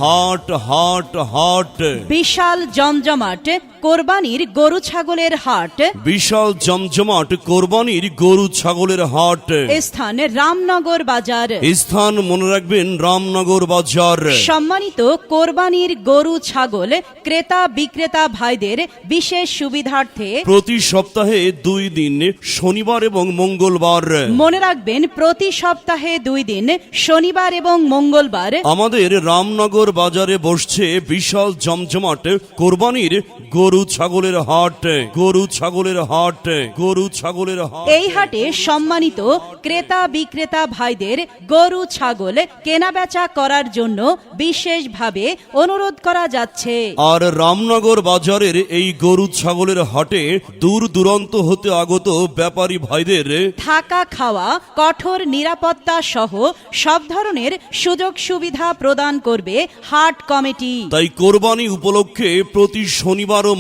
হাট হাট হাট। বিশাল জমজমাট কোরবানির গরু ছাগলের হাট। বিশাল জমজমাট কোরবানির গরু ছাগলের হাট। স্থান রামনগর বাজার। স্থান মনে রাখবেন, রামনগর বাজার। সম্মানিত কোরবানির গরু ছাগল ক্রেতা বিক্রেতা ভাইদের বিশেষ সুবিধার্থে প্রতি সপ্তাহে 2 দিন, শনিবার এবং মঙ্গলবার। মনে রাখবেন, প্রতি সপ্তাহে 2 দিন, শনিবার এবং মঙ্গলবার আমাদের রামনগর বাজারে বসছে বিশাল জমজমাট কোরবানির গরু ছাগলের হাট। গরু ছাগলের হাট। গরু ছাগলের হাট। এই হাটে সম্মানিত ক্রেতা বিক্রেতা ভাইদের গরু ছাগল কেনাবেচা করার জন্য বিশেষভাবে অনুরোধ করা যাচ্ছে। আর রামনগর বাজারের এই গরু ছাগলের হাটে দূর দূরান্ত হতে আগত ব্যাপারী ভাইদের থাকা খাওয়া কঠোর নিরাপত্তা সহ সব ধরনের সুযোগ সুবিধা প্রদান করবে হাট কমিটি। তাই কোরবানি উপলক্ষে প্রতি শনিবার ও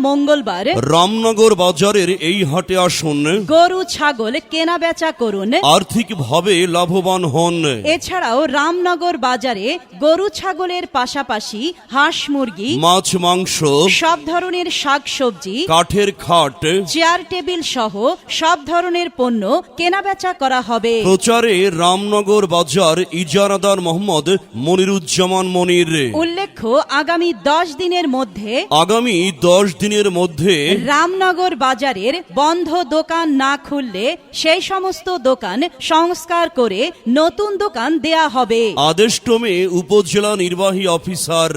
মঙ্গলবার রামনগর বাজারের এই হাটে আসুন, গরু ছাগল কেনাবেচা করুন, আর্থিকভাবে লাভবান হন। এছাড়াও রামনগর বাজারে গরু ছাগলের পাশাপাশি হাঁস মুরগি, মাছ মাংস, সব ধরনের শাকসবজি, কাঠের খাট, চেয়ার টেবিল সহ সব ধরনের পণ্য কেনাবেচা করা হবে। প্রচারে রামনগর বাজার ইজারাদার মোহাম্মদ মনিরুজ্জামান মনির। উল্লেখ্য, আগামী 10 দিনের মধ্যে রামনগর বাজারের বন্ধ দোকান না খুললে সেই সমস্ত দোকান সংস্কার করে নতুন দোকান দেয়া হবে। আদেশক্রমে উপজেলা নির্বাহী অফিসার।